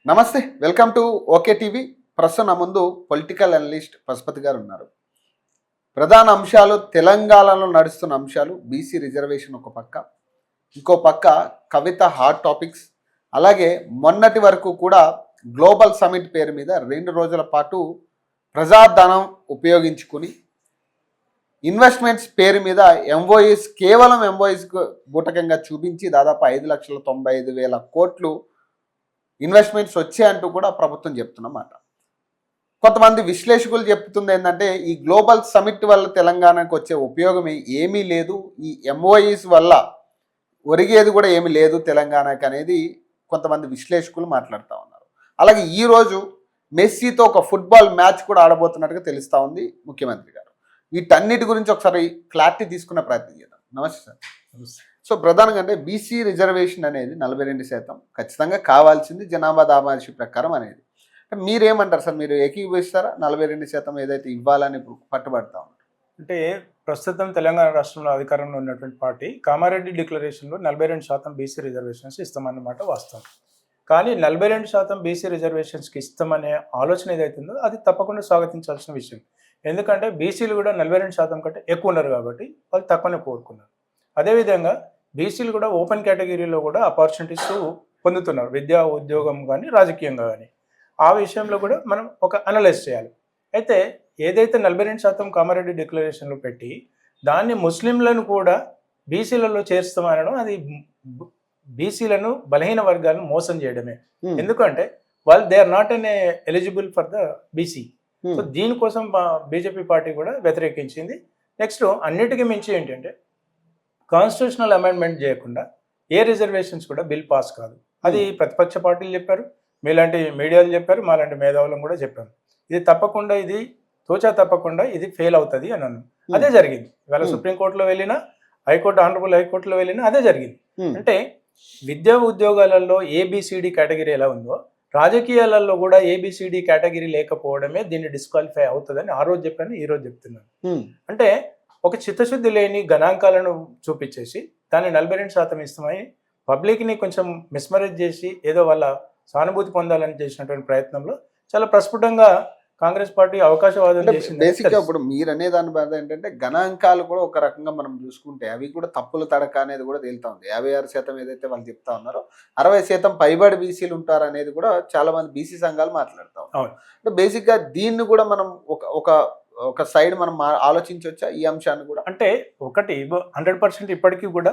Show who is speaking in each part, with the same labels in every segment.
Speaker 1: నమస్తే, welcome to okay TV. ప్రస్తుతం నా ముందు పొలిటికల్ అనలిస్ట్ పశుపతి గారు ఉన్నారు. ప్రధాన అంశాలు, తెలంగాణలో నడుస్తున్న అంశాలు, బీసీ రిజర్వేషన్ ఒక పక్క, ఇంకో పక్క కవిత హాట్ టాపిక్స్, అలాగే మొన్నటి వరకు కూడా గ్లోబల్ సమిట్ పేరు మీద 2 రోజుల పాటు ప్రజాధనం ఉపయోగించుకుని ఇన్వెస్ట్మెంట్స్ పేరు మీద ఎంఓఈస్, కేవలం ఎంఓఈస్ బూటకంగా చూపించి దాదాపు 5,95,000 కోట్లు ఇన్వెస్ట్మెంట్స్ వచ్చాయంటూ కూడా ప్రభుత్వం చెప్తున్నమాట. కొంతమంది విశ్లేషకులు చెప్తుంది ఏంటంటే ఈ గ్లోబల్ సమిట్ వల్ల తెలంగాణకు వచ్చే ఉపయోగం ఏమీ లేదు, ఈ ఎంఓఈస్ వల్ల ఒరిగేది కూడా ఏమీ లేదు తెలంగాణకు అనేది కొంతమంది విశ్లేషకులు మాట్లాడుతూ ఉన్నారు. అలాగే ఈరోజు మెస్సీతో ఒక ఫుట్బాల్ మ్యాచ్ కూడా ఆడబోతున్నట్టుగా తెలుస్తూ ఉంది ముఖ్యమంత్రి గారు. వీటన్నిటి గురించి ఒకసారి క్లారిటీ తీసుకునే ప్రయత్నం చేద్దాం. నమస్తే సార్. సో ప్రధానంగా అంటే బీసీ రిజర్వేషన్ అనేది 42% ఖచ్చితంగా కావాల్సింది జనాభా దామాషి ప్రకారం అనేది. మీరేమంటారు సార్? మీరు ఏకీభవిస్తారా? 42% ఏదైతే ఇవ్వాలని పట్టుబడతా ఉన్నారు.
Speaker 2: అంటే ప్రస్తుతం తెలంగాణ రాష్ట్రంలో అధికారంలో ఉన్నటువంటి పార్టీ కామారెడ్డి డిక్లరేషన్లో 42% బీసీ రిజర్వేషన్స్ ఇస్తామన్నమాట వాస్తవం. కానీ 42% బీసీ రిజర్వేషన్స్కి ఇస్తామనే ఆలోచన ఏదైతుందో అది తప్పకుండా స్వాగతించాల్సిన విషయం. ఎందుకంటే బీసీలు కూడా 42% కంటే ఎక్కువ ఉన్నారు కాబట్టి వాళ్ళు తక్కువనే కోరుకున్నారు. అదేవిధంగా బీసీలు కూడా ఓపెన్ కేటగిరీలో కూడా ఆపర్చునిటీస్ పొందుతున్నారు, విద్యా, ఉద్యోగం కానీ రాజకీయంగా కానీ. ఆ విషయంలో కూడా మనం ఒక అనలైజ్ చేయాలి. అయితే ఏదైతే 42% కామారెడ్డి డిక్లరేషన్లో పెట్టి దాన్ని ముస్లింలను కూడా బీసీలలో చేర్స్తామనడం అది బీసీలను బలహీన వర్గాలను మోసం చేయడమే. ఎందుకంటే వాళ్ళు they are not an eligible for the BC. So దీనికోసం బీజేపీ పార్టీ కూడా వ్యతిరేకించింది. నెక్స్ట్ అన్నిటికీ మించి ఏంటంటే కాన్స్టిట్యూషనల్ అమెండ్మెంట్ చేయకుండా ఏ రిజర్వేషన్స్ కూడా బిల్ పాస్ కాదు. అది ప్రతిపక్ష పార్టీలు చెప్పారు, మీలాంటి మీడియాలు చెప్పారు, మాలాంటి మేధావులను కూడా చెప్పారు. ఇది తప్పకుండా, ఇది తోచా తప్పకుండా ఇది ఫెయిల్ అవుతుంది అని అన్నాను. అదే జరిగింది. ఇవాళ సుప్రీంకోర్టులో వెళ్ళినా, హైకోర్టు, ఆనరబుల్ హైకోర్టులో వెళ్ళినా అదే జరిగింది. అంటే విద్యా ఉద్యోగాలలో ఏబిసిడి కేటగిరీ ఎలా ఉందో రాజకీయాలలో కూడా ఏబిసిడి కేటగిరీ లేకపోవడమే దీన్ని డిస్క్వాలిఫై అవుతుందని ఆ రోజు చెప్పాను, ఈ రోజు చెప్తున్నాను. అంటే ఒక చిత్తశుద్ధి లేని గణాంకాలను చూపించేసి దాన్ని 42% ఇస్తామని పబ్లిక్ని కొంచెం మిస్మరేజ్ చేసి ఏదో వాళ్ళ సానుభూతి పొందాలని చేసినటువంటి ప్రయత్నంలో చాలా ప్రస్ఫుటంగా కాంగ్రెస్ పార్టీ అవకాశవాదం చేసింది.
Speaker 1: బేసిక్గా ఇప్పుడు మీరు అనే దాని బాధ ఏంటంటే గణాంకాలు కూడా ఒక రకంగా మనం చూసుకుంటే అవి కూడా తప్పుల తడక అనేది కూడా తేలుతా ఉంది. 56% ఏదైతే వాళ్ళు చెప్తా ఉన్నారో 60% పైబడి బీసీలు ఉంటారు అనేది కూడా చాలా మంది బీసీ సంఘాలు మాట్లాడుతూ ఉన్నారు. అంటే బేసిక్గా దీన్ని కూడా మనం ఒక సైడ్ మనం ఆలోచించవచ్చా ఈ అంశాన్ని కూడా?
Speaker 2: అంటే ఒకటి 100% ఇప్పటికీ కూడా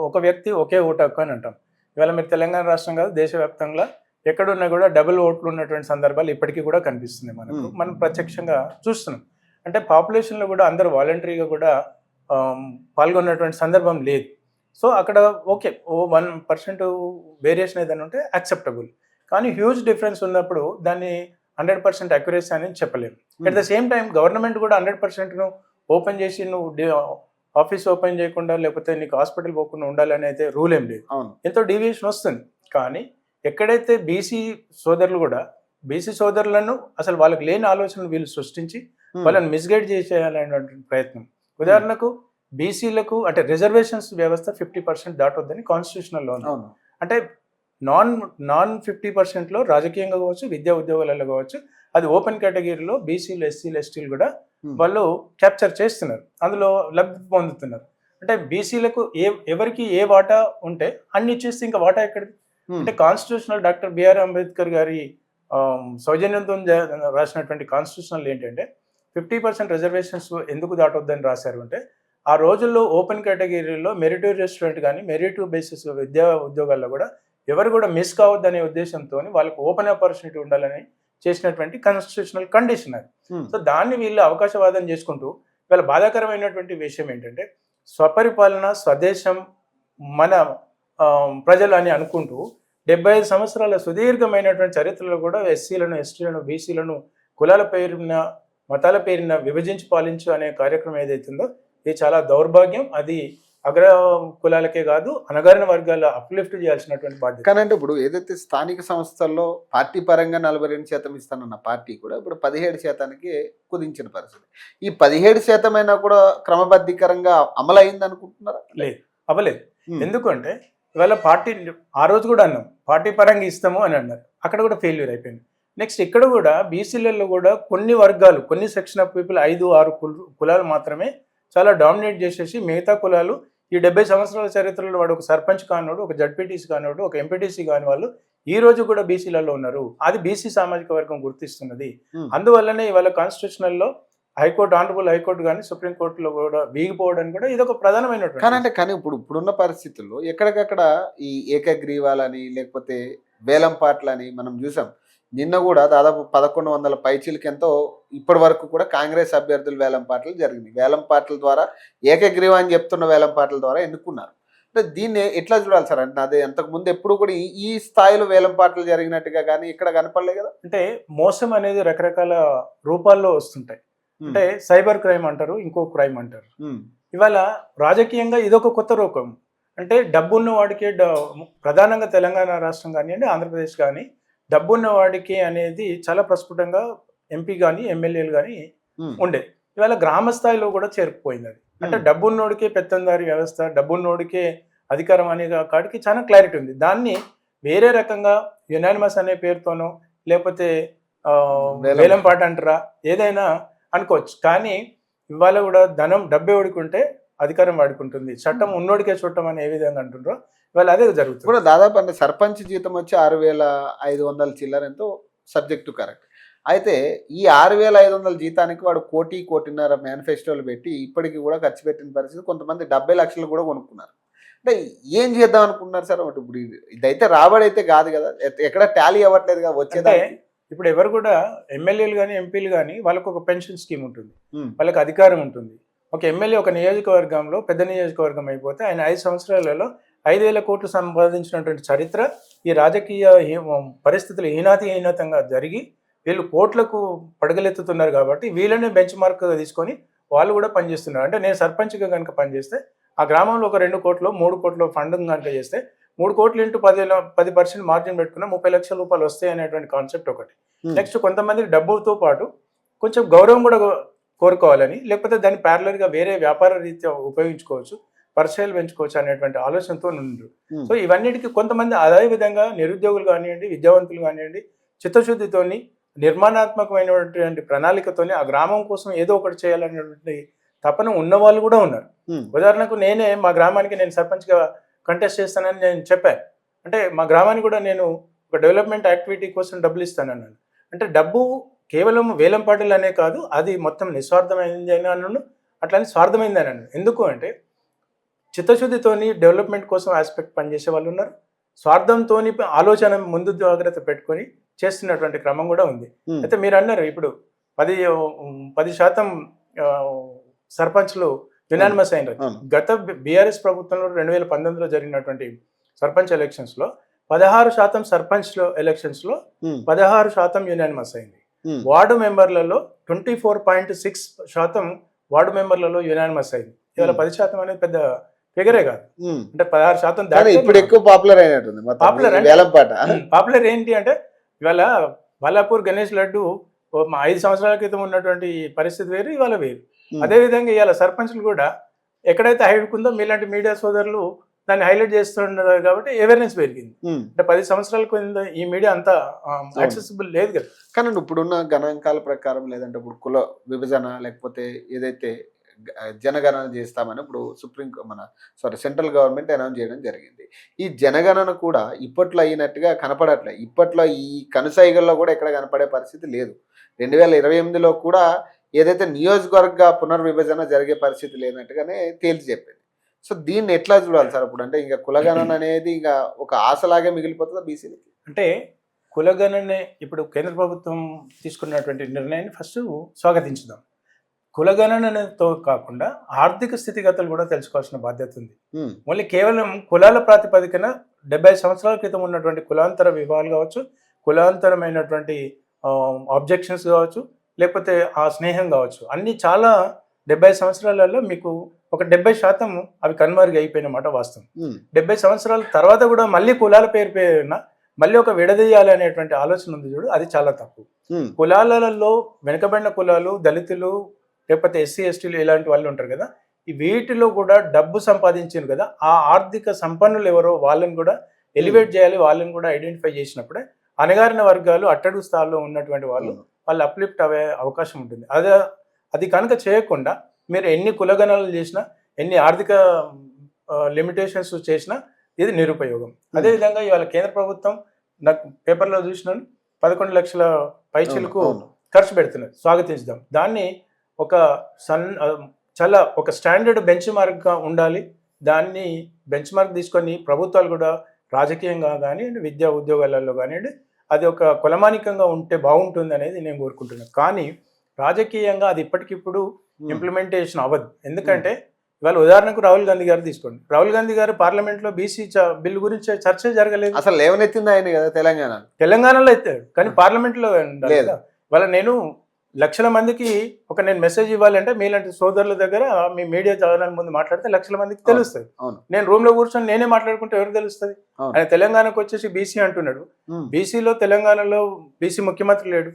Speaker 2: ఒక వ్యక్తి ఒకే ఓటు హక్కు అని అంటాం. ఇవాళ మీరు తెలంగాణ రాష్ట్రం కాదు, దేశవ్యాప్తంగా ఎక్కడున్నా కూడా డబుల్ ఓట్లు ఉన్నటువంటి సందర్భాలు ఇప్పటికీ కూడా కనిపిస్తున్నాయి మనకు. మనం ప్రత్యక్షంగా చూస్తున్నాం. అంటే పాపులేషన్లో కూడా అందరూ వాలంటరీగా కూడా పాల్గొన్నటువంటి సందర్భం లేదు. సో అక్కడ ఓకే 1% వేరియేషన్ ఏదైనా ఉంటే యాక్సెప్టబుల్. కానీ హ్యూజ్ డిఫరెన్స్ ఉన్నప్పుడు దాన్ని 100% అక్యురసీ అనేది చెప్పలేము. At the same time government కూడా 100%ను ఓపెన్ చేసి నువ్వు ఆఫీస్ ఓపెన్ చేయకుండా లేకపోతే నీకు హాస్పిటల్ పోకుండా ఉండాలని అయితే రూల్ ఏం లేదు. ఎంతో డీవియేషన్ వస్తుంది. కానీ ఎక్కడైతే బీసీ సోదరులను అసలు వాళ్ళకి లేని ఆలోచనలు వీళ్ళు సృష్టించి వాళ్ళని మిస్గైడ్ చేసేయాలనేటువంటి ప్రయత్నం. ఉదాహరణకు బీసీలకు అంటే రిజర్వేషన్స్ వ్యవస్థ 50% దాటొద్దని కాన్స్టిట్యూషనల్లో ఉంది. అంటే నాన్ 50%లో రాజకీయంగా కావచ్చు, విద్యా ఉద్యోగాలలో కావచ్చు, అది ఓపెన్ కేటగిరీలో బీసీలు, ఎస్సీలు, ఎస్టీలు కూడా వాళ్ళు క్యాప్చర్ చేస్తున్నారు, అందులో లబ్ధి పొందుతున్నారు. అంటే బీసీలకు ఎవరికి ఏ వాటా ఉంటే అన్ని ఇచ్చేస్తే ఇంకా వాటా ఎక్కడిది? అంటే కాన్స్టిట్యూషనల్ డాక్టర్ బిఆర్ అంబేద్కర్ గారి సౌజన్యంతో రాసినటువంటి కాన్స్టిట్యూషనల్ ఏంటంటే 50% రిజర్వేషన్స్ ఎందుకు దాటొద్దని రాశారు అంటే ఆ రోజుల్లో ఓపెన్ కేటగిరీలో మెరిటోరియస్ స్టూడెంట్ కానీ మెరిట్ బేసిస్ విద్యా ఉద్యోగాల్లో కూడా ఎవరు కూడా మిస్ కావద్దనే ఉద్దేశంతో వాళ్ళకు ఓపెన్ ఆపర్చునిటీ ఉండాలని చేసినటువంటి కాన్స్టిట్యూషనల్ కండిషన్ అది. సో దాన్ని వీళ్ళు అవకాశవాదం చేసుకుంటూ వీళ్ళ బాధాకరమైనటువంటి విషయం ఏంటంటే స్వపరిపాలన, స్వదేశం, మన ప్రజలు అని అనుకుంటూ 75 సంవత్సరాల సుదీర్ఘమైనటువంటి చరిత్రలో కూడా ఎస్సీలను, ఎస్టీలను, బీసీలను కులాల పేరున, మతాల పేరున విభజించి పాలించు అనే కార్యక్రమం ఏదైతుందో ఇది చాలా దౌర్భాగ్యం. అది అగ్ర కులాలకే కాదు అనగారిన వర్గాల అప్లిఫ్ట్ చేయాల్సినటువంటి బాధ్యత.
Speaker 1: కానీ అంటే ఇప్పుడు ఏదైతే స్థానిక సంస్థల్లో పార్టీ పరంగా 42% ఇస్తానన్న పార్టీ కూడా ఇప్పుడు 17%కి కుదించిన పరిస్థితి. ఈ 17% అయినా కూడా క్రమబద్ధీకరంగా అమలైంది అనుకుంటున్నారా?
Speaker 2: లేదు, అవ్వలేదు. ఎందుకంటే ఇవాళ పార్టీ ఆ రోజు కూడా అన్నాం పార్టీ పరంగా ఇస్తాము అని అన్నారు. అక్కడ కూడా ఫెయిల్యూర్ అయిపోయింది. నెక్స్ట్ ఇక్కడ కూడా బీసీలలో కూడా కొన్ని వర్గాలు, కొన్ని సెక్షన్ ఆఫ్ పీపుల్ 5-6 కులాలు మాత్రమే చాలా డామినేట్ చేసేసి మిగతా కులాలు ఈ 70 సంవత్సరాల చరిత్రలో వాడు ఒక సర్పంచ్ కానివాడు, ఒక జడ్పీటీసీ కానివాడు, ఒక ఎంపీటీసీ కాని వాళ్ళు ఈ రోజు కూడా బీసీలలో ఉన్నారు. అది బీసీ సామాజిక వర్గం గుర్తిస్తున్నది. అందువల్లనే ఇవాళ కాన్స్టిట్యూషనల్లో హైకోర్టు, ఆనరబుల్ హైకోర్టు కానీ సుప్రీంకోర్టులో కూడా వీగిపోవడానికి కూడా ఇది ఒక ప్రధానమైనటువంటి.
Speaker 1: కానీ ఇప్పుడున్న పరిస్థితుల్లో ఎక్కడికక్కడ ఈ ఏకగ్రీవాలని లేకపోతే వేలంపాట్లని మనం చూసాం. నిన్న కూడా దాదాపు 1100 పైచీలకి ఎంతో ఇప్పటి వరకు కూడా కాంగ్రెస్ అభ్యర్థులు వేలంపాట్లు జరిగింది. వేలంపాట్ల ద్వారా ఏకగ్రీవ అని చెప్తున్న వేలంపాట్ల ద్వారా ఎన్నుకున్నారు. అంటే దీన్ని ఎట్లా చూడాలి సార్? అంటే అదే అంతకుముందు ఎప్పుడు కూడా ఈ స్థాయిలో వేలంపాట్లు జరిగినట్టుగా కానీ ఇక్కడ కనపడలేదు కదా.
Speaker 2: అంటే మోసం అనేది రకరకాల రూపాల్లో వస్తుంటాయి. అంటే సైబర్ క్రైమ్ అంటారు, ఇంకో క్రైమ్ అంటారు. ఇవాళ రాజకీయంగా ఇదొక కొత్త రూపం. అంటే డబ్బున్న వాడికి ప్రధానంగా తెలంగాణ రాష్ట్రం కానివ్వండి, ఆంధ్రప్రదేశ్ కానీ డబ్బున్న వాడికి అనేది చాలా ప్రస్ఫుటంగా ఎంపీ కానీ ఎమ్మెల్యేలు కానీ ఉండే. ఇవాళ గ్రామ స్థాయిలో కూడా చేరుకుపోయింది అది. అంటే డబ్బున్నోడికే పెత్తందారి వ్యవస్థ, డబ్బున్నోడికే అధికారం అనే కాడికి చాలా క్లారిటీ ఉంది. దాన్ని వేరే రకంగా యునానిమస్ అనే పేరుతోనో లేకపోతే వేలంపాట అంటారా ఏదైనా అనుకోవచ్చు. కానీ ఇవాళ కూడా డబ్బే వాడుకుంటే అధికారం వాడుకుంటుంది, చట్టం ఉన్నోడికే చుట్టం అని ఏ విధంగా అంటుండ్రో ఇవాళ అదే జరుగుతుంది.
Speaker 1: కూడా దాదాపు అంటే సర్పంచ్ జీతం వచ్చి 6500 చిల్లర ఎంతో సబ్జెక్టు కరెక్ట్. అయితే ఈ 6500 జీతానికి వాడు 1.5 మేనిఫెస్టోలు పెట్టి ఇప్పటికీ కూడా ఖర్చు పెట్టిన పరిస్థితి. కొంతమంది 70 లక్షలు కూడా కొనుక్కున్నారు. అంటే ఏం చేద్దాం అనుకున్నారు సార్? ఇప్పుడు ఇదైతే రాబడి అయితే కాదు కదా, ఎక్కడ టాలీ అవ్వట్లేదు కదా వచ్చేదా.
Speaker 2: ఇప్పుడు ఎవరు కూడా ఎమ్మెల్యేలు కానీ ఎంపీలు కానీ వాళ్ళకు ఒక పెన్షన్ స్కీమ్ ఉంటుంది, వాళ్ళకి అధికారం ఉంటుంది. ఒక ఎమ్మెల్యే ఒక నియోజకవర్గంలో పెద్ద నియోజకవర్గం అయిపోతే ఆయన 5 సంవత్సరాలలో 5,000 కోట్లు సంపాదించినటువంటి చరిత్ర ఈ రాజకీయ పరిస్థితులు హీనాతంగా జరిగి వీళ్ళు కోట్లకు పడగలెత్తుతున్నారు కాబట్టి వీళ్ళనే బెంచ్ మార్క్గా తీసుకొని వాళ్ళు కూడా పనిచేస్తున్నారు. అంటే నేను సర్పంచ్గా కనుక పనిచేస్తే ఆ గ్రామంలో ఒక 2 కోట్లు 3 కోట్ల ఫండింగ్ కనుక చేస్తే 3 కోట్లు ఇంటూ 10% మార్జిన్ పెట్టుకున్న 30 లక్షల రూపాయలు వస్తాయి అనేటువంటి కాన్సెప్ట్ ఒకటి. నెక్స్ట్ కొంతమంది డబ్బుతో పాటు కొంచెం గౌరవం కూడా కోరుకోవాలని, లేకపోతే దాన్ని ప్యారలర్గా వేరే వ్యాపార రీత్యా ఉపయోగించుకోవచ్చు, పరిచయాలు పెంచుకోవచ్చు అనేటువంటి ఆలోచనతో ఉన్నారు. సో ఇవన్నిటికీ కొంతమంది అదే విధంగా నిరుద్యోగులు కానివ్వండి, విద్యావంతులు కానివ్వండి, చిత్తశుద్ధితోని నిర్మాణాత్మకమైనటువంటి ప్రణాళికతోని ఆ గ్రామం కోసం ఏదో ఒకటి చేయాలనేటువంటి తపన ఉన్న వాళ్ళు కూడా ఉన్నారు. ఉదాహరణకు నేనే మా గ్రామానికి నేను సర్పంచ్గా కంటెస్ట్ చేస్తానని నేను చెప్పాను. అంటే మా గ్రామానికి కూడా నేను ఒక డెవలప్మెంట్ యాక్టివిటీ కోసం డబ్బులు ఇస్తానన్నాను. అంటే డబ్బు కేవలం వేలంపాటలు అనే కాదు, అది మొత్తం నిస్వార్థమైంది అని అన్నాను, అట్లని స్వార్థమైంది అని అన్నాను. ఎందుకు అంటే చిత్తశుద్ధితోని డెవలప్మెంట్ కోసం ఆస్పెక్ట్ పనిచేసే వాళ్ళు ఉన్నారు, స్వార్థంతో ఆలోచన ముందు జాగ్రత్త పెట్టుకొని చేస్తున్నటువంటి క్రమం కూడా ఉంది. అయితే మీరు అన్నారు ఇప్పుడు 10% సర్పంచ్లు యునానిమస్ అయినారు. గత బీఆర్ఎస్ ప్రభుత్వంలో 2019లో జరిగినటువంటి సర్పంచ్ ఎలక్షన్స్లో 16% సర్పంచ్ ఎలక్షన్స్లో 16% యునానిమస్ అయింది. వార్డు మెంబర్లలో 24.6% వార్డు మెంబర్లలో యునానిమస్ అయింది. ఇవాళ 10% అనేది పెద్ద ఫిగరే కాదు. అంటే 16% దాటి
Speaker 1: ఇప్పుడు ఎక్కువ పాపులర్ అయినట్టుంది.
Speaker 2: పాపులర్ ఏంటి అంటే ఇవాళ బాలాపూర్ గణేష్ లడ్డు 5 సంవత్సరాల క్రితం ఉన్నటువంటి పరిస్థితి వేరు, ఇవాళ వేరు. అదేవిధంగా ఇవాళ సర్పంచ్లు కూడా ఎక్కడైతే హైలైట్ ఉందో మీలాంటి మీడియా సోదరులు దాన్ని హైలైట్ చేస్తున్నారు కాబట్టి అవేర్నెస్ పెరిగింది. అంటే 10 సంవత్సరాల కింద ఈ మీడియా అంతా యాక్సెసిబుల్ లేదు కదా.
Speaker 1: కానీ ఇప్పుడున్న గణాంకాల ప్రకారం లేదంటే ఇప్పుడు కుల విభజన లేకపోతే ఏదైతే జనగణన చేస్తామని ఇప్పుడు సెంట్రల్ గవర్నమెంట్ అనౌన్స్ చేయడం జరిగింది. ఈ జనగణన కూడా ఇప్పట్లో అయినట్టుగా కనపడట్లేదు. ఇప్పట్లో ఈ కనుసైగల్లో కూడా ఎక్కడ కనపడే పరిస్థితి లేదు. 2028లో కూడా ఏదైతే నియోజకవర్గ పునర్విభజన జరిగే పరిస్థితి లేనట్టుగానే తేల్చి చెప్పింది. సో దీన్ని ఎట్లా చూడాలి సార్? ఇప్పుడు అంటే ఇంకా కులగణన అనేది ఇంకా ఒక ఆశలాగే మిగిలిపోతుందా బీసీలకి?
Speaker 2: అంటే కులగణనే ఇప్పుడు కేంద్ర ప్రభుత్వం తీసుకున్నటువంటి నిర్ణయాన్ని ఫస్ట్ స్వాగతించుదాం. కులగణనతో కాకుండా ఆర్థిక స్థితిగతులు కూడా తెలుసుకోవాల్సిన బాధ్యత ఉంది. మళ్ళీ కేవలం కులాల ప్రాతిపదికన 70 సంవత్సరాల క్రితం ఉన్నటువంటి కులాంతర వివాహాలు కావచ్చు, కులాంతరమైనటువంటి ఆబ్జెక్షన్స్ కావచ్చు, లేకపోతే ఆ స్నేహం కావచ్చు, అన్నీ చాలా 70 సంవత్సరాలలో మీకు ఒక 70% అవి కనుమరుగు అయిపోయినమాట వాస్తవం. 70 సంవత్సరాల తర్వాత కూడా మళ్ళీ కులాల పేరున మళ్ళీ ఒక విడదీయాలి అనేటువంటి ఆలోచన ఉంది చూడు, అది చాలా తప్పు. కులాలలో వెనుకబడిన కులాలు, దళితులు, లేకపోతే ఎస్సీ ఎస్టీలు ఇలాంటి వాళ్ళు ఉంటారు కదా, ఈ వీటిలో కూడా డబ్బు సంపాదించారు కదా, ఆ ఆర్థిక సంపన్నులు ఎవరో వాళ్ళని కూడా ఎలివేట్ చేయాలి, వాళ్ళని కూడా ఐడెంటిఫై చేసినప్పుడే అణగారిన వర్గాలు అట్టడుగు స్థాయిలో ఉన్నటువంటి వాళ్ళు అప్లిఫ్ట్ అయ్యే అవకాశం ఉంటుంది. అది కనుక చేయకుండా మీరు ఎన్ని కులగణాలు చేసినా, ఎన్ని ఆర్థిక లిమిటేషన్స్ చేసినా ఇది నిరుపయోగం. అదేవిధంగా ఇవాళ కేంద్ర ప్రభుత్వం నాకు పేపర్లో చూసినాను 11 లక్షల పైచీలకు ఖర్చు పెడుతున్నారు, స్వాగతించుదాం. దాన్ని చాలా ఒక స్టాండర్డ్ బెంచ్ మార్క్గా ఉండాలి. దాన్ని బెంచ్ మార్క్ తీసుకొని ప్రభుత్వాలు కూడా రాజకీయంగా కానివ్వండి, విద్యా ఉద్యోగాలలో కానివ్వండి, అది ఒక కులమానికంగా ఉంటే బాగుంటుంది అనేది నేను కోరుకుంటున్నాను. కానీ రాజకీయంగా అది ఇప్పటికిప్పుడు ఇంప్లిమెంటేషన్ అవ్వదు. ఎందుకంటే ఇవాళ ఉదాహరణకు రాహుల్ గాంధీ గారు తీసుకోండి. రాహుల్ గాంధీ గారు పార్లమెంట్లో బీసీ బిల్ గురించి చర్చ జరగలేదు.
Speaker 1: అసలు లేవనెత్తింది ఆయన కదా
Speaker 2: తెలంగాణలో ఎత్తాడు, కానీ పార్లమెంట్లో లేదు. ఇవాళ నేను లక్షల మందికి నేను మెసేజ్ ఇవ్వాలంటే మీలాంటి సోదరుల దగ్గర మీ మీడియా ఛానల్ ముందు మాట్లాడితే లక్షల మందికి తెలుస్తుంది. నేను రూమ్ లో కూర్చొని నేనే మాట్లాడుకుంటే ఎవరికి తెలుస్తుంది? ఆయన తెలంగాణకు వచ్చేసి బీసీ అంటున్నాడు. బీసీలో తెలంగాణలో బీసీ ముఖ్యమంత్రి లేడు.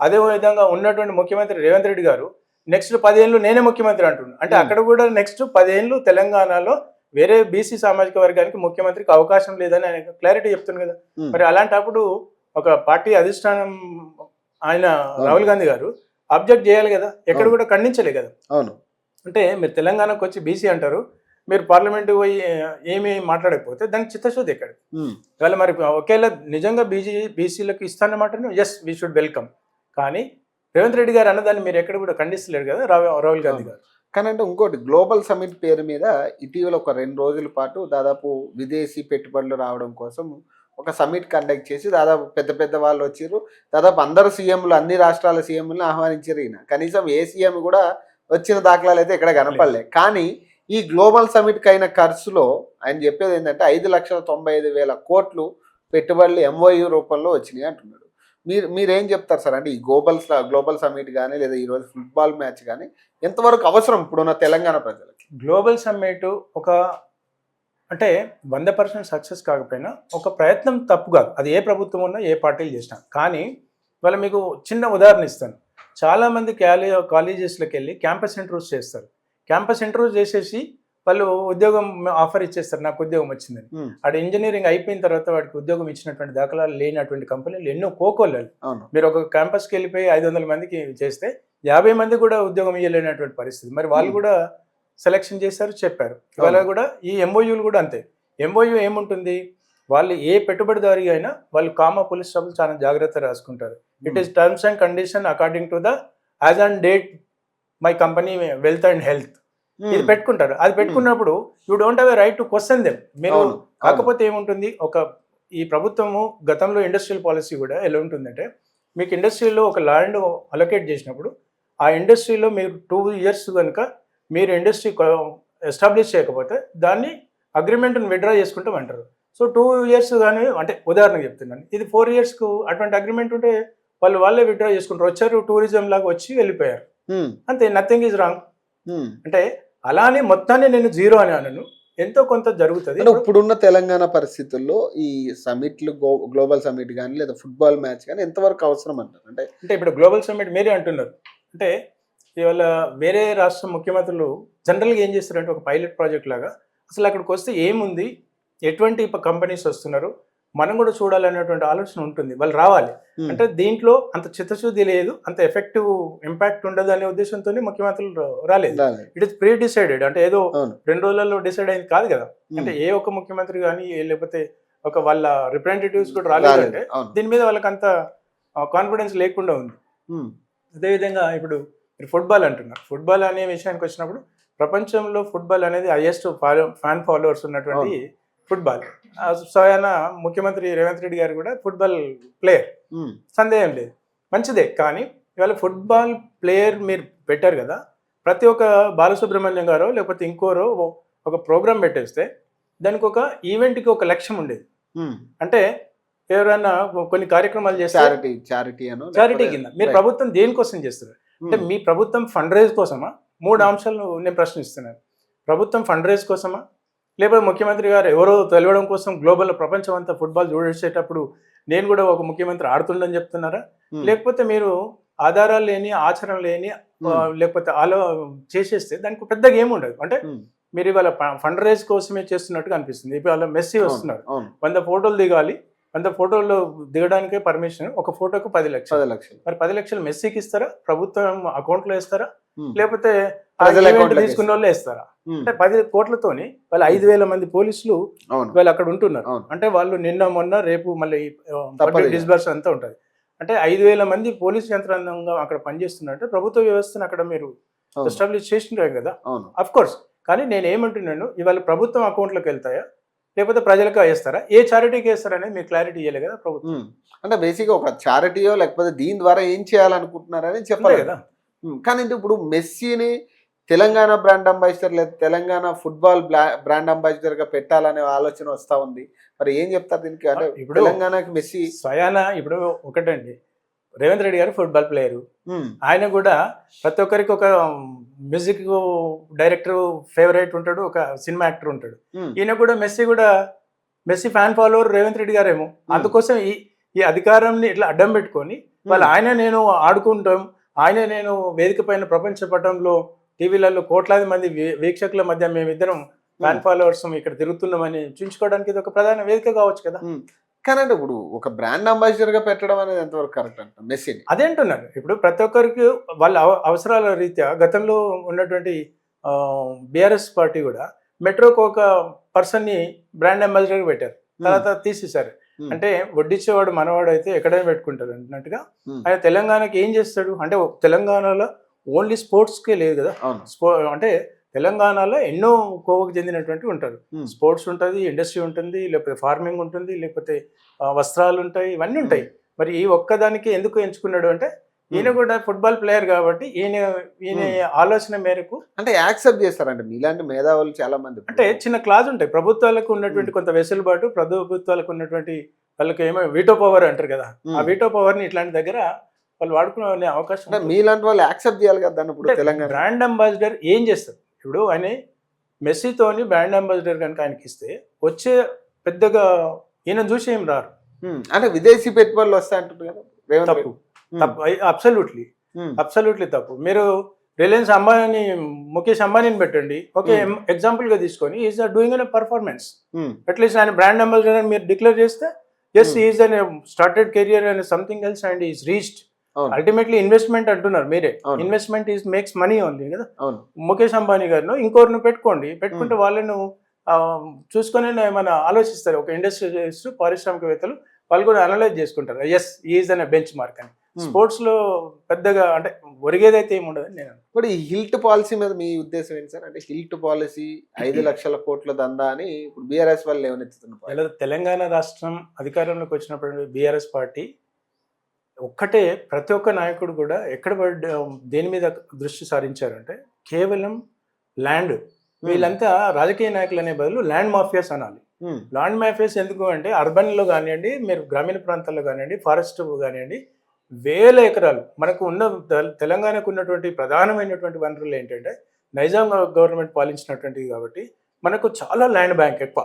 Speaker 2: అదే విధంగా ఉన్నటువంటి ముఖ్యమంత్రి రేవంత్ రెడ్డి గారు నెక్స్ట్ 10 ఏళ్ళు నేనే ముఖ్యమంత్రి అంటున్నాడు. అంటే అక్కడ కూడా నెక్స్ట్ 10 ఏళ్ళు తెలంగాణలో వేరే బీసీ సామాజిక వర్గానికి ముఖ్యమంత్రికి అవకాశం లేదని ఆయన క్లారిటీ చెప్తుంది కదా. మరి అలాంటప్పుడు ఒక పార్టీ అధిష్టానం ఆయన రాహుల్ గాంధీ గారు అబ్జెక్ట్ చేయాలి కదా, ఎక్కడ కూడా ఖండించలే కదా.
Speaker 1: అవును.
Speaker 2: అంటే మీరు తెలంగాణకు వచ్చి బీసీ అంటారు, మీరు పార్లమెంట్ పోయి ఏమి మాట్లాడకపోతే దానికి చిత్తశుద్ధి ఎక్కడ? ఇవాళ మరి ఒకేలా నిజంగా బీసీలకు ఇస్తానమాట, ఎస్ వీ షుడ్ వెల్కమ్. కానీ రేవంత్ రెడ్డి గారు అన్నదాన్ని మీరు ఎక్కడ కూడా ఖండిస్తలేరు కదా రాహుల్ గాంధీ గారు.
Speaker 1: కానీ అంటే ఇంకోటి, గ్లోబల్ సమిట్ పేరు మీద ఇటీవల ఒక 2 రోజుల పాటు దాదాపు విదేశీ పెట్టుబడులు రావడం కోసం ఒక సమిట్ కండక్ట్ చేసి దాదాపు పెద్ద వాళ్ళు వచ్చారు. దాదాపు అందరు సీఎంలు, అన్ని రాష్ట్రాల సీఎంలను ఆహ్వానించారు. ఈయన కనీసం ఏ సీఎం కూడా వచ్చిన దాఖలాలు అయితే ఎక్కడ కనపడలే. కానీ ఈ గ్లోబల్ సమిట్కి అయిన ఖర్చులో ఆయన చెప్పేది ఏంటంటే 5,95,000 కోట్లు పెట్టుబడులు MOU రూపంలో వచ్చినాయి అంటున్నాడు. మీరేం చెప్తారు సార్? అంటే ఈ గ్లోబల్ సమిట్ కానీ లేదా ఈరోజు ఫుట్బాల్ మ్యాచ్ కానీ ఎంతవరకు అవసరం ఇప్పుడున్న తెలంగాణ ప్రజలకి?
Speaker 2: గ్లోబల్ సమ్మిట్ అంటే 100% సక్సెస్ కాకపోయినా ఒక ప్రయత్నం తప్పు కాదు. అది ఏ ప్రభుత్వం ఉన్నా ఏ పార్టీలు చేసినా. కానీ వాళ్ళ మీకు చిన్న ఉదాహరణ ఇస్తాను. చాలామంది కాలేజెస్లోకి వెళ్ళి క్యాంపస్ ఇంటర్వ్యూస్ చేస్తారు. క్యాంపస్ ఇంటర్వ్యూస్ చేసేసి వాళ్ళు ఉద్యోగం ఆఫర్ ఇచ్చేస్తారు, నాకు ఉద్యోగం వచ్చిందని. అక్కడ ఇంజనీరింగ్ అయిపోయిన తర్వాత వాడికి ఉద్యోగం ఇచ్చినటువంటి దాఖలాలు లేనటువంటి కంపెనీలు ఎన్నో కోకోళ్ళు. మీరు ఒక క్యాంపస్కి వెళ్ళిపోయి 500 మందికి చేస్తే 50 మంది కూడా ఉద్యోగం ఇవ్వలేనటువంటి పరిస్థితి. మరి వాళ్ళు కూడా సెలెక్షన్ చేశారు, చెప్పారు. ఇవాళ కూడా ఈ MOUలు కూడా అంతే. MOU ఏముంటుంది, వాళ్ళు ఏ పెట్టుబడిదారి అయినా వాళ్ళు కామా పోలీస్ స్టాఫ్లు చాలా జాగ్రత్త రాసుకుంటారు. It is terms and condition according to the as and date my company wealth and health ఇది పెట్టుకుంటారు. అది పెట్టుకున్నప్పుడు you don't have a right to question them. మీరు కాకపోతే ఏముంటుంది, ఈ ప్రభుత్వము గతంలో ఇండస్ట్రియల్ పాలసీ కూడా ఎలా ఉంటుందంటే, మీకు ఇండస్ట్రీలో ఒక ల్యాండ్ అలొకేట్ చేసినప్పుడు ఆ ఇండస్ట్రీలో మీరు 2 years కనుక మీరు ఇండస్ట్రీ ఎస్టాబ్లిష్ చేయకపోతే దాన్ని అగ్రిమెంట్ని విత్డ్రా చేసుకుంటామంటారు. సో 2 years కానీ, అంటే ఉదాహరణకు చెప్తున్నాను, ఇది 4 yearsకు అటువంటి అగ్రిమెంట్ ఉంటే వాళ్ళే విత్డ్రా చేసుకుంటారు. వచ్చారు, టూరిజం లాగా వచ్చి వెళ్ళిపోయారు, అంతే. Nothing is wrong. అంటే అలానే మొత్తాన్ని నేను జీరో అని అనను, ఎంతో కొంత జరుగుతుంది.
Speaker 1: ఇప్పుడున్న తెలంగాణ పరిస్థితుల్లో ఈ సమిట్లు, గ్లోబల్ సమిట్ కానీ లేదా ఫుట్బాల్ మ్యాచ్ కానీ ఎంతవరకు అవసరం అంటారు? అంటే
Speaker 2: ఇప్పుడు గ్లోబల్ సమిట్ మీరే అంటున్నారు. అంటే ఇవాళ వేరే రాష్ట్ర ముఖ్యమంత్రులు జనరల్గా ఏం చేస్తారంటే ఒక పైలట్ ప్రాజెక్ట్ లాగా అసలు అక్కడికి వస్తే ఏముంది, ఎటువంటి కంపెనీస్ వస్తున్నారు, మనం కూడా చూడాలనేటువంటి ఆలోచన ఉంటుంది. వాళ్ళు రావాలి అంటే దీంట్లో అంత చిత్తశుద్ధి లేదు, అంత ఎఫెక్టివ్ ఇంపాక్ట్ ఉండదు అనే ఉద్దేశంతోనే ముఖ్యమంత్రులు రాలేదు. It is pre decided. అంటే ఏదో 2 రోజులలో డిసైడ్ అయింది కాదు కదా. అంటే ఏ ఒక్క ముఖ్యమంత్రి కానీ లేకపోతే వాళ్ళ రిప్రజెంటేటివ్స్ కూడా రాలేదంటే దీని మీద వాళ్ళకి అంత కాన్ఫిడెన్స్ లేకుండా ఉంది. అదేవిధంగా ఇప్పుడు ఫుట్బాల్ అంటున్నారు. ఫుట్బాల్ అనే విషయానికి వచ్చినప్పుడు ప్రపంచంలో ఫుట్బాల్ అనేది హైయెస్ట్ ఫ్యాన్ ఫాలోవర్స్ ఉన్నటువంటి ఫుట్బాల్. స్వయాన ముఖ్యమంత్రి రేవంత్ రెడ్డి గారు కూడా ఫుట్బాల్ ప్లేయర్, సందేహం లేదు, మంచిదే. కానీ ఇవాళ ఫుట్బాల్ ప్లేయర్ మీరు పెట్టారు కదా, ప్రతి ఒక్క బాలసుబ్రహ్మణ్యం గారో లేకపోతే ఇంకోరో ఒక ప్రోగ్రామ్ పెట్టేస్తే దానికి ఒక ఈవెంట్కి ఒక లక్ష్యం ఉండేది. అంటే ఎవరైనా కొన్ని కార్యక్రమాలు చేస్తారు చారిటీ కింద. మీరు ప్రభుత్వం దేనికోసం చేస్తారు? అంటే మీ ప్రభుత్వం ఫండ్ రైజ్ కోసమా? 3 అంశాలను నేను ప్రశ్నిస్తున్నాను. ప్రభుత్వం ఫండ్ రైజ్ కోసమా, లేకపోతే ముఖ్యమంత్రి గారు ఎవరో తెలవడం కోసం గ్లోబల్ ప్రపంచం అంతా ఫుట్బాల్ చూడేసేటప్పుడు నేను కూడా ఒక ముఖ్యమంత్రి ఆడుతుండని చెప్తున్నారా? లేకపోతే మీరు ఆధారాలు లేని, ఆచరణ లేని, లేకపోతే చేసేస్తే దానికి పెద్దగా ఏమి ఉండదు. అంటే మీరు ఇవాళ ఫండ్ రైజ్ కోసమే చేస్తున్నట్టుగా అనిపిస్తుంది. ఇవాళ మెస్సీ వస్తున్నారు, 100 ఫోటోలు దిగాలి, అంత ఫోటోలో దిగడానికే పర్మిషన్, ఒక ఫోటోకు 10 లక్షలు.
Speaker 1: 10 లక్షలు
Speaker 2: మరి 10 లక్షలు మెస్సీకి ఇస్తారా, ప్రభుత్వం అకౌంట్లో వేస్తారా,
Speaker 1: ఉమ్.
Speaker 2: లేకపోతే ఆ
Speaker 1: ప్రజల
Speaker 2: ఈవెంట్
Speaker 1: అకౌంట్లోకి
Speaker 2: తీసుకున్న వాళ్ళే ఇస్తారా?
Speaker 1: ఉమ్.
Speaker 2: అంటే 10 కోట్లతోని వాళ్ళు 5,000 మంది పోలీసులు
Speaker 1: అవును
Speaker 2: వాళ్ళు అక్కడ ఉంటున్నారు.
Speaker 1: అవును.
Speaker 2: అంటే వాళ్ళు నిన్న మొన్న రేపు మళ్ళీ
Speaker 1: తప్పదు ఇక.
Speaker 2: డిస్బర్స్ అంతా ఉంటుంది. అంటే 5,000 మంది పోలీస్ యంత్రాంగంగా అక్కడ పనిచేస్తున్నట్టే ప్రభుత్వ వ్యవస్థను అక్కడ మీరు
Speaker 1: అవును
Speaker 2: ఎస్టాబ్లిష్ చేసినారు కదా.
Speaker 1: అవును
Speaker 2: అఫ్ కోర్స్. కానీ నేను ఏమంటున్నాను, ఇవాళ ప్రభుత్వం అకౌంట్లోకి వెళ్తాయా లేకపోతే ప్రజలకు వేస్తారా, ఏ చారిటీకి వేస్తారనేది మీకు క్లారిటీ ఇవ్వాలి కదా ప్రభుత్వం.
Speaker 1: ఉమ్. అంటే బేసిక్గా ఒక చారిటీయో లేకపోతే దీని ద్వారా ఏం చేయాలనుకుంటున్నారని
Speaker 2: అంతే
Speaker 1: చెప్పాలి
Speaker 2: కదా.
Speaker 1: కానీ ఇప్పుడు మెస్సీని తెలంగాణ బ్రాండ్ అంబాసిడర్ లేదా తెలంగాణ ఫుట్బాల్ బ్రాండ్ అంబాసిడర్ గా పెట్టాలనే ఆలోచన వస్తా ఉంది. మరి ఏం చెప్తారు దీనికి? అంటే
Speaker 2: ఇప్పుడు
Speaker 1: తెలంగాణకి మెస్సీ
Speaker 2: స్వయాన ఇప్పుడు ఒకటండి, రేవంత్ రెడ్డి గారు ఫుట్బాల్ ప్లేయరు,
Speaker 1: ఉమ్,
Speaker 2: ఆయన కూడా ప్రతి ఒక్కరికి ఒక మ్యూజిక్ డైరెక్టర్ ఫేవరెట్ ఉంటాడు, ఒక సినిమా యాక్టర్ ఉంటాడు.
Speaker 1: ఉమ్,
Speaker 2: ఈయన కూడా Messi fan follower Revanth Reddy గారేమో. అందుకోసం ఈ అధికారాన్ని ఇట్లా అడ్డం పెట్టుకొని వాళ్ళు ఆయన నేను ఆడుకుంటాం, ఆయన నేను వేదిక పైన ప్రపంచ పటంలో టీవీలలో కోట్లాది మంది వీక్షకుల మధ్య మేమిద్దరం ఫ్యాన్ ఫాలోవర్స్ ఇక్కడ తిరుగుతున్నామని చూపించుకోవడానికి ఇది ఒక ప్రధాన వేదిక కావచ్చు కదా.
Speaker 1: ఉమ్. కానీ అంటే ఇప్పుడు ఒక బ్రాండ్ అంబాసిడర్ గా పెట్టడం అనేది ఎంతవరకు కరెక్ట్ అంట మెస్సీని?
Speaker 2: అదేంటున్నారు, ఇప్పుడు ప్రతి ఒక్కరికి వాళ్ళ అవసరాల రీత్యా గతంలో ఉన్నటువంటి బీఆర్ఎస్ పార్టీ కూడా మెట్రోకి ఒక పర్సన్ని బ్రాండ్ అంబాసిడర్ పెట్టారు, తర్వాత తీసేశారు. అంటే వడ్డిచ్చేవాడు మనవాడు అయితే ఎక్కడైనా పెట్టుకుంటారు అన్నట్టుగా ఆయన తెలంగాణకి ఏం చేస్తాడు అంటే, తెలంగాణలో ఓన్లీ స్పోర్ట్స్కే లేదు కదా. అంటే తెలంగాణలో ఎన్నో కోవకు చెందినటువంటి ఉంటారు. స్పోర్ట్స్ ఉంటుంది, ఇండస్ట్రీ ఉంటుంది, లేకపోతే ఫార్మింగ్ ఉంటుంది, లేకపోతే వస్త్రాలు ఉంటాయి, ఇవన్నీ ఉంటాయి. మరి ఈ ఒక్కదానికి ఎందుకు ఎంచుకున్నాడు అంటే, ఈయన కూడా ఫుట్బాల్ ప్లేయర్ కాబట్టి ఈయన ఆలోచన మేరకు
Speaker 1: అంటే యాక్సెప్ట్ చేస్తారంటే మీలాంటి మేధావులు చాలా మంది.
Speaker 2: అంటే చిన్న క్లాజ్ ఉంటాయి ప్రభుత్వాలకు ఉన్నటువంటి కొంత వెసులుబాటు, ప్రభుత్వాలకు ఉన్నటువంటి వాళ్ళకి ఏమో వీటో పవర్ అంటారు కదా, ఆ వీటో పవర్ ని ఇట్లాంటి దగ్గర వాళ్ళు వాడుకునే అవకాశం.
Speaker 1: మీలాంటి వాళ్ళు యాక్సెప్ట్ చేయాలి కదా దాన్ని. ఇప్పుడు తెలంగాణ
Speaker 2: బ్రాండ్ అంబాసిడర్ ఏం చేస్తారు? ఇప్పుడు ఆయన మెస్సీతోని బ్రాండ్ అంబాసిడర్ కనుక ఆయనకి ఇస్తే వచ్చే పెద్దగా ఈయన చూసి ఏం రారు.
Speaker 1: అంటే విదేశీ పెట్టుబడులు వస్తాయంటారు కదా.
Speaker 2: తప్పు అబ్సల్యూట్లీ తప్పు. మీరు రిలయన్స్ అంబానీ, ముఖేష్ అంబానీని పెట్టండి, ఓకే, ఎగ్జాంపుల్ గా తీసుకొని is doing an performance. At least ఆయన బ్రాండ్ అంబాసిడర్ అని మీరు డిక్లేర్ చేస్తే yes is an started career and something else and is reached. Ultimately investment అంటున్నారు మీరే, investment is makes money only కదా. ముఖేష్ అంబానీ గారిను ఇంకోరిని పెట్టుకుంటే వాళ్ళను చూసుకొని ఏమైనా ఆలోచిస్తారు. ఒక ఇండస్ట్రియలిస్ట్, పారిశ్రామికవేత్తలు వాళ్ళు కూడా అనలైజ్ చేసుకుంటారు, ఎస్ ఈజ్ అనే బెంచ్ మార్క్ అని. స్పోర్ట్స్ లో పెద్దగా అంటే ఒరిగేదైతే ఏమి ఉండదని నేను.
Speaker 1: ఇప్పుడు ఈ హిల్ట్ పాలసీ మీద మీ ఉద్దేశం ఏంటి సార్? అంటే హిల్ట్ పాలసీ 5 లక్షల కోట్ల దందా అని ఇప్పుడు బీఆర్ఎస్ వాళ్ళు ఏమనెత్తుతున్నారు.
Speaker 2: తెలంగాణ రాష్ట్రం అధికారంలోకి వచ్చినప్పుడు బీఆర్ఎస్ పార్టీ ఒక్కటే, ప్రతి ఒక్క నాయకుడు కూడా ఎక్కడ దేని మీద దృష్టి సారించారంటే కేవలం ల్యాండ్. వీళ్ళంతా రాజకీయ నాయకులు అనే బదులు ల్యాండ్ మాఫియాస్ అనాలి. ల్యాండ్ మాఫియాస్ ఎందుకు అంటే అర్బన్లో కానివ్వండి, మీరు గ్రామీణ ప్రాంతాల్లో కానివ్వండి, ఫారెస్ట్ కానివ్వండి, వేల ఎకరాలు మనకు ఉన్న తెలంగాణకు ఉన్నటువంటి ప్రధానమైనటువంటి వనరులు ఏంటంటే నైజాం గవర్నమెంట్ పాలించినటువంటివి కాబట్టి మనకు చాలా ల్యాండ్ బ్యాంక్ ఎక్కువ.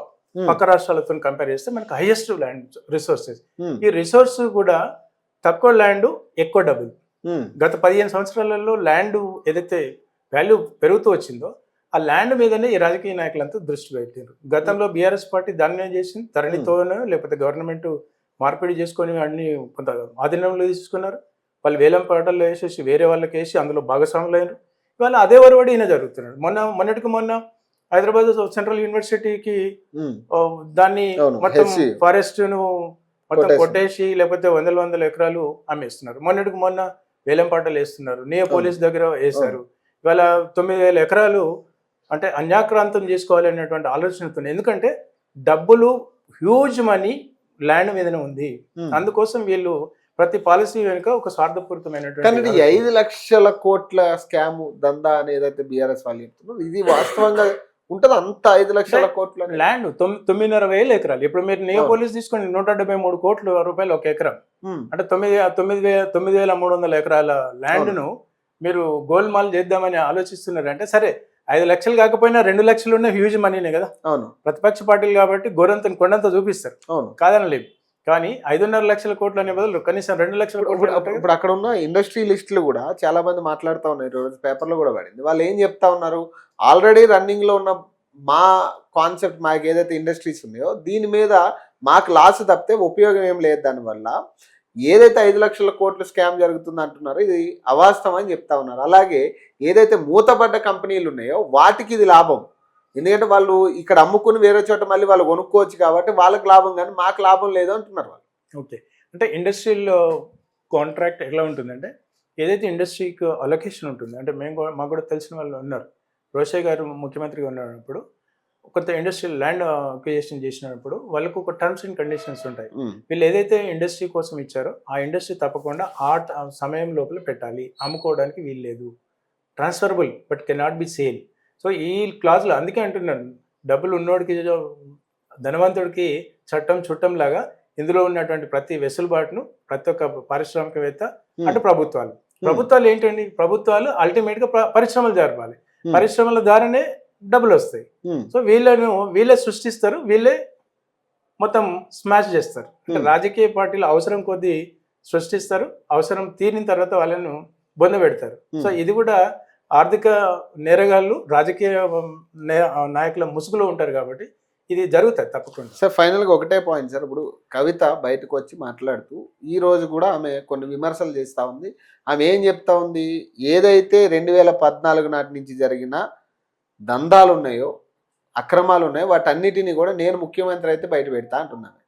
Speaker 2: పక్క రాష్ట్రాలతో కంపేర్ చేస్తే మనకు హైయెస్ట్ ల్యాండ్ రిసోర్సెస్. ఈ రిసోర్స్ కూడా తక్కువ ల్యాండ్ ఎక్కువ డబ్బులు. గత 15 సంవత్సరాలలో ల్యాండ్ ఏదైతే వాల్యూ పెరుగుతూ వచ్చిందో ఆ ల్యాండ్ మీదనే ఈ రాజకీయ నాయకులంతా దృష్టి పెట్టారు. గతంలో బీఆర్ఎస్ పార్టీ దాన్ని ఏం చేసింది, ధరణితోనో లేకపోతే గవర్నమెంట్ మార్పిడి చేసుకొని అన్ని కొంత ఆధీనంలో తీసుకున్నారు. వాళ్ళు వేలం పాటల్లో వేసేసి వేరే వాళ్ళకి వేసి అందులో భాగస్వాములు అయినారు. ఇవాళ అదే వరవడి ఈయన జరుగుతున్నాడు. మొన్న హైదరాబాద్ సెంట్రల్ యూనివర్సిటీకి దాన్ని మొత్తం ఫారెస్ట్ ను మొత్తం కొట్టేసి లేకపోతే వందల ఎకరాలు అమ్మేస్తున్నారు. మొన్న వేలం పాటలు వేస్తున్నారు, నియోపోలిస్ దగ్గర వేశారు. ఇవాళ 9,000 ఎకరాలు అంటే అన్యాక్రాంతం చేసుకోవాలి అనేటువంటి ఆలోచనతో, ఎందుకంటే డబ్బులు హ్యూజ్ మనీ ల్యాండ్ మీదనే ఉంది. అందుకోసం వీళ్ళు ప్రతి పాలసీ వెనుక ఒక స్వార్థపూరితమైనటువంటి
Speaker 1: 5 లక్షల కోట్ల స్కామ్ దందా అని ఏదైతే బీఆర్ఎస్ వాళ్ళు చెప్తున్నారు, ఇది వాస్తవంగా ఉంటది అంత 5 లక్షల కోట్ల
Speaker 2: ల్యాండ్ 9,500 ఎకరాలు. ఇప్పుడు మీరు నియోపోలిస్ తీసుకోండి, 173 కోట్ల రూపాయలు ఒక ఎకరం. అంటే 9,300 ఎకరాల ల్యాండ్ ను మీరు గోల్మాల్ చేద్దామని ఆలోచిస్తున్నారు. అంటే సరే 5 లక్షలు కాకపోయినా 2 లక్షలు ఉన్న హ్యూజ్ మనీనే కదా.
Speaker 1: అవును,
Speaker 2: ప్రతిపక్ష పార్టీలు కాబట్టి కొండంత చూపిస్తారు,
Speaker 1: అవును,
Speaker 2: కాదనలేదు. కానీ 5.5 లక్షల కోట్లు అనే బదులు కనీసం 2 లక్షల కోట్లు.
Speaker 1: ఇప్పుడు అక్కడ ఉన్న ఇండస్ట్రియలిస్టులు కూడా చాలా మంది మాట్లాడుతూ ఉన్నారు, రోజు పేపర్లో కూడా పడింది. వాళ్ళు ఏం చెప్తా ఉన్నారు, ఆల్రెడీ రన్నింగ్ లో ఉన్న మా కాన్సెప్ట్ మాకు ఏదైతే ఇండస్ట్రీస్ ఉన్నాయో దీని మీద మాకు లాస్ తప్పితే ఉపయోగం ఏం లేదు, దానివల్ల ఏదైతే 5 లక్షల కోట్ల స్కామ్ జరుగుతుంది అంటున్నారో ఇది అవాస్తవం అని చెప్తా ఉన్నారు. అలాగే ఏదైతే మూతపడ్డ కంపెనీలు ఉన్నాయో వాటికి ఇది లాభం, ఎందుకంటే వాళ్ళు ఇక్కడ అమ్ముకుని వేరే చోట మళ్ళీ వాళ్ళు కొనుక్కోవచ్చు కాబట్టి వాళ్ళకి లాభం, కానీ మాకు లాభం లేదు అంటున్నారు వాళ్ళు.
Speaker 2: ఓకే, అంటే ఇండస్ట్రియల్ కాంట్రాక్ట్ ఎలా ఉంటుందంటే ఏదైతే ఇండస్ట్రీకి అలొకేషన్ ఉంటుంది, అంటే మాకు కూడా తెలిసిన వాళ్ళు ఉన్నారు. రోషయ్య గారు ముఖ్యమంత్రిగా ఉన్నప్పుడు కొంత ఇండస్ట్రియల్ ల్యాండ్ అక్విజిషన్ చేసినప్పుడు వాళ్ళకు ఒక టర్మ్స్ అండ్ కండిషన్స్ ఉంటాయి. వీళ్ళు ఏదైతే ఇండస్ట్రీ కోసం ఇచ్చారో ఆ ఇండస్ట్రీ తప్పకుండా ఆ సమయం లోపల పెట్టాలి, అమ్ముకోవడానికి వీలు లేదు, transferable but cannot be sale. So ఈ క్లాజ్లో అందుకే అంటున్నాను, డబ్బులు ఉన్నోడికి ధనవంతుడికి చట్టం చుట్టం లాగా ఇందులో ఉన్నటువంటి ప్రతి వెసులుబాటును ప్రతి ఒక్క పారిశ్రామికవేత్త అటు ప్రభుత్వాలు ఏంటండి, ప్రభుత్వాలు అల్టిమేట్గా పరిశ్రమలు జరపాలి, పరిశ్రమల ద్వారానే డబ్బులు వస్తాయి. సో వీళ్ళే సృష్టిస్తారు, వీళ్ళే మొత్తం స్మాష్ చేస్తారు. అంటే రాజకీయ పార్టీలు అవసరం కొద్దీ సృష్టిస్తారు, అవసరం తీరిన తర్వాత వాళ్ళను బొందబెడతారు. సో ఇది కూడా ఆర్థిక నేరగాళ్ళు రాజకీయ నాయకుల ముసుగులో ఉంటారు కాబట్టి ఇది జరుగుతుంది తప్పకుండా.
Speaker 1: సార్ ఫైనల్గా ఒకటే పాయింట్ సార్, ఇప్పుడు కవిత బయటకు వచ్చి మాట్లాడుతూ ఈ రోజు కూడా ఆమె కొన్ని విమర్శలు చేస్తూ ఉంది. ఆమె ఏం చెప్తా ఉంది, ఏదైతే 2014 నాటి నుంచి జరిగిన దందాలు ఉన్నాయో, అక్రమాలు ఉన్నాయో వాటన్నిటిని కూడా నేను ముఖ్యమంత్రి అయితే బయట పెడతా అంటున్నాను.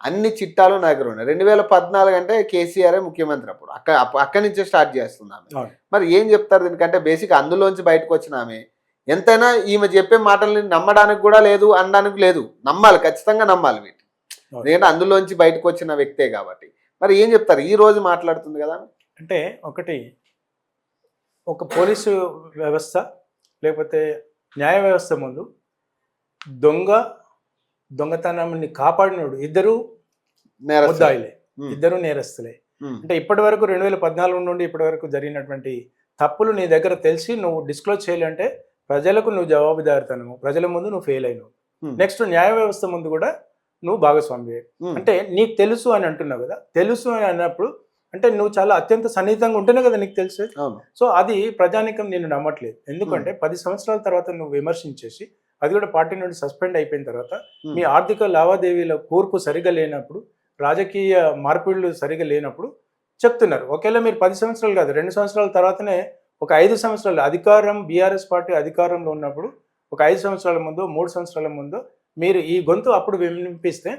Speaker 1: అన్ని చిట్టాలు నా దగ్గర ఉన్నాయి. 2014 అంటే కేసీఆరే ముఖ్యమంత్రి, అప్పుడు అక్కడి నుంచే స్టార్ట్ చేస్తున్నాము. మరి ఏం చెప్తారు దీనికంటే? బేసిక్ అందులోంచి బయటకు వచ్చిన ఆమె ఎంతైనా ఈమె చెప్పే మాటల్ని నమ్మడానికి కూడా లేదు, అనడానికి లేదు, నమ్మాలి, ఖచ్చితంగా నమ్మాలి వీటి, ఎందుకంటే అందులోంచి బయటకు వచ్చిన వ్యక్తే కాబట్టి. మరి ఏం చెప్తారు ఈ రోజు మాట్లాడుతుంది కదా?
Speaker 2: అంటే ఒక పోలీసు వ్యవస్థ లేకపోతే న్యాయ వ్యవస్థ ముందు దొంగతనాన్ని కాపాడినోడు ఇద్దరు ముద్దాయిలే, ఇద్దరు నేరస్తులే. అంటే ఇప్పటి వరకు 2014 నుండి ఇప్పటి వరకు జరిగినటువంటి తప్పులు నీ దగ్గర తెలిసి నువ్వు డిస్క్లోజ్ చేయాలంటే ప్రజలకు నువ్వు జవాబుదారితనము, ప్రజల ముందు నువ్వు ఫెయిల్ అయినావు. నెక్స్ట్ న్యాయ వ్యవస్థ ముందు కూడా నువ్వు భాగస్వామి. అంటే నీకు తెలుసు అని అంటున్నావు కదా, తెలుసు అని అన్నప్పుడు అంటే నువ్వు చాలా అత్యంత సన్నిహితంగా ఉంటేనే కదా నీకు తెలుసు. సో అది ప్రజానికం నేను నమ్మట్లేదు. ఎందుకంటే 10 సంవత్సరాల తర్వాత నువ్వు విమర్శించేసి అది కూడా పార్టీ నుండి సస్పెండ్ అయిపోయిన తర్వాత మీ ఆర్థిక లావాదేవీల కూర్పు సరిగా లేనప్పుడు, రాజకీయ మార్పిడులు సరిగా లేనప్పుడు చెప్తున్నారు. ఒకవేళ మీరు 10 సంవత్సరాలు కాదు 2 సంవత్సరాల తర్వాతనే ఒక 5 సంవత్సరాలు అధికారం బీఆర్ఎస్ పార్టీ అధికారంలో ఉన్నప్పుడు ఒక 5 సంవత్సరాల ముందు 3 సంవత్సరాల ముందు మీరు ఈ గొంతు అప్పుడు వినిపిస్తే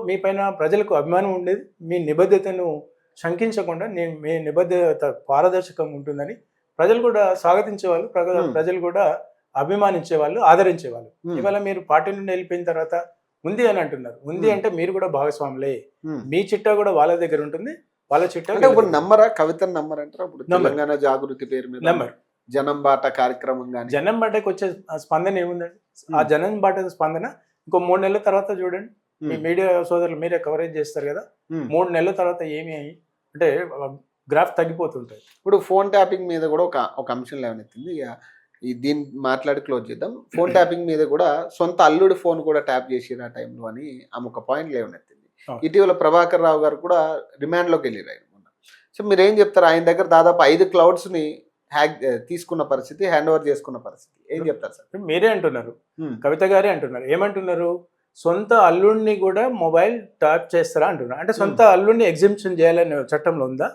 Speaker 2: మీ పైన ప్రజలకు అభిమానం ఉండేది, మీ నిబద్ధతను శంకించకుండా మీ నిబద్ధత పారదర్శకంగా ఉంటుందని ప్రజలు కూడా స్వాగతించేవాళ్ళు, ప్రజలు కూడా అభిమానించేవాళ్ళు, ఆదరించేవాళ్ళు. ఇవాళ మీరు పార్టీ నుండి వెళ్ళిపోయిన తర్వాత ఉంది అని అంటున్నారు. ఉంది అంటే మీరు కూడా భాగస్వాములే, మీ చిట్టా కూడా వాళ్ళ దగ్గర ఉంటుంది, వాళ్ళ చిట్టా.
Speaker 1: ఇప్పుడు నమ్మరా కవితను నమ్మరంటారా? ఇప్పుడు తెలంగాణ జాగృతి పేరు మీద
Speaker 2: నమ్మరు.
Speaker 1: జనం బాట కార్యక్రమం కానీ
Speaker 2: జనం బాటకు వచ్చే స్పందన ఏముందండి? ఆ జనం బాట స్పందన ఇంకో 3 నెలల తర్వాత చూడండి, మీ మీడియా సోదరులు మీరే కవరేజ్ చేస్తారు కదా, 3 నెలల తర్వాత ఏమి అంటే గ్రాఫ్ తగ్గిపోతుంటాయి.
Speaker 1: ఇప్పుడు ఫోన్ ట్యాపింగ్ మీద కూడా ఒక అంశం లేవనెత్తింది. దీన్ని మాట్లాడి క్లోజ్ చేద్దాం. ఫోన్ ట్యాపింగ్ మీద కూడా సొంత అల్లుడి ఫోన్ కూడా ట్యాప్ చేసిరు ఆ టైంలో అని ఆమె ఒక పాయింట్ లేవనెత్తింది. ఇటీవల ప్రభాకర్ రావు గారు కూడా రిమాండ్లోకి వెళ్ళారు ఆయన మొన్న. సో మీరు ఏం చెప్తారు? ఆయన దగ్గర దాదాపు 5 క్లౌడ్స్ని తీసుకున్న పరిస్థితి, హ్యాండ్ ఓవర్ చేసుకున్న పరిస్థితి, ఏం చెప్తారు సార్?
Speaker 2: మీరే అంటున్నారు, కవిత గారే అంటున్నారు. ఏమంటున్నారు? సొంత అల్లుడిని కూడా మొబైల్ ట్యాప్ చేస్తారా అంటున్నారు. అంటే సొంత అల్లుడిని ఎగ్జిబిషన్ చేయాలని చట్టంలో ఉందా?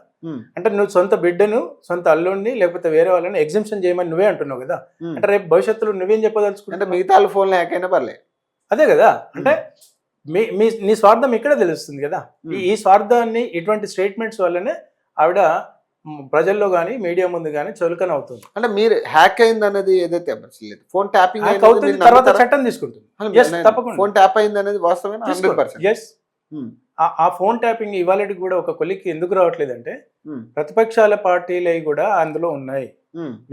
Speaker 2: అంటే నువ్వు సొంత బిడ్డను, సొంత అల్లుడిని లేకపోతే వేరే వాళ్ళని ఎగ్జిబిషన్ చేయమని నువ్వే అంటున్నావు కదా. అంటే రేపు భవిష్యత్తులో నువ్వేం చెప్పదలుచుకుంటే
Speaker 1: మిగతా ఫోన్లు హ్యాక్ అయినా పర్లేదు,
Speaker 2: అదే కదా. అంటే నీ స్వార్థం ఇక్కడే తెలుస్తుంది కదా. ఈ స్వార్థాన్ని ఇటువంటి స్టేట్మెంట్స్ వల్లనే ఆవిడ ప్రజల్లో కానీ మీడియా ముందు కానీ చులకన అవుతుంది.
Speaker 1: అంటే మీరు హ్యాక్ అయింది అనేది ఏదైతే ఫోన్ ట్యాపింగ్
Speaker 2: అవుతుంది, తర్వాత చట్టం తీసుకుంటుంది.
Speaker 1: ఫోన్ ట్యాప్ అయింది అనేది వాస్తవమే 100%.
Speaker 2: ఆ ఫోన్ ట్యాపింగ్ ఇవాళ కూడా ఒక కొలిక్కి ఎందుకు రావట్లేదంటే ప్రతిపక్షాల పార్టీలు కూడా అందులో ఉన్నాయి.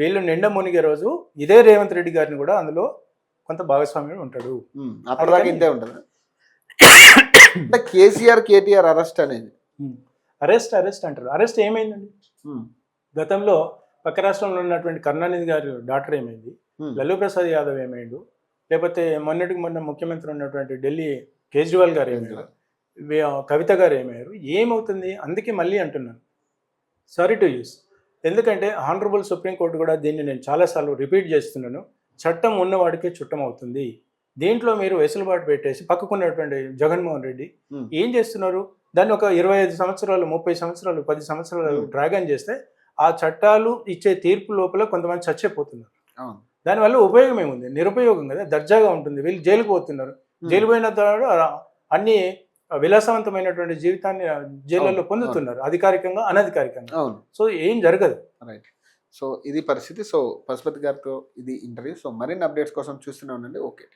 Speaker 2: వీళ్ళు నిండా మునిగే రోజు ఇదే రేవంత్ రెడ్డి గారిని కూడా అందులో కొంత భాగస్వామ్యం ఉంటాడు.
Speaker 1: అప్పటిదాకా ఇంతే ఉంటుంది. అంటే కేసీఆర్ కేటీఆర్ అరెస్ట్ అనేది
Speaker 2: అరెస్ట్ అంటారు. అరెస్ట్ ఏమైందండి? గతంలో పక్క రాష్ట్రంలో ఉన్నటువంటి కరుణానిధి గారి డాక్టర్ ఏమైంది, లల్లూ ప్రసాద్ యాదవ్ ఏమైండు, లేకపోతే మొన్న ముఖ్యమంత్రి ఉన్నటువంటి ఢిల్లీ కేజ్రీవాల్ గారు ఏమయ్యారు, కవిత గారు ఏమయ్యారు, ఏమవుతుంది? అందుకే మళ్ళీ అంటున్నాను, సారీ టు యూస్. ఎందుకంటే హానరబుల్ సుప్రీంకోర్టు కూడా దీన్ని నేను చాలాసార్లు రిపీట్ చేస్తున్నాను. చట్టం ఉన్నవాడికే చుట్టం అవుతుంది. దీంట్లో మీరు వెసులుబాటు పెట్టేసి పక్కకున్నటువంటి జగన్మోహన్ రెడ్డి
Speaker 1: ఉమ్,
Speaker 2: ఏం చేస్తున్నారు? దాన్ని ఒక 25 సంవత్సరాలు, 30 సంవత్సరాలు, 10 సంవత్సరాలు డ్రాగన్ చేస్తే ఆ చట్టాలు ఇచ్చే తీర్పు లోపల కొంతమంది చచ్చిపోతున్నారు.
Speaker 1: అవును.
Speaker 2: దానివల్ల ఉపయోగం ఏముంది? నిరుపయోగం కదా. దర్జాగా ఉంటుంది. వీళ్ళు జైలుకు పోతున్నారు. జైలు పోయిన తర్వాత అన్ని విలాసవంతమైనటువంటి జీవితాన్ని జైళ్ళలో పొందుతున్నారు, అధికారికంగా అనధికారికంగా.
Speaker 1: అవును.
Speaker 2: సో ఏం జరగదు.
Speaker 1: రైట్. సో ఇది పరిస్థితి. సో పశుపతి గారితో ఇది ఇంటర్వ్యూ. సో మరిన్ని అప్డేట్స్ కోసం చూస్తూనే ఉండండి. ఓకే.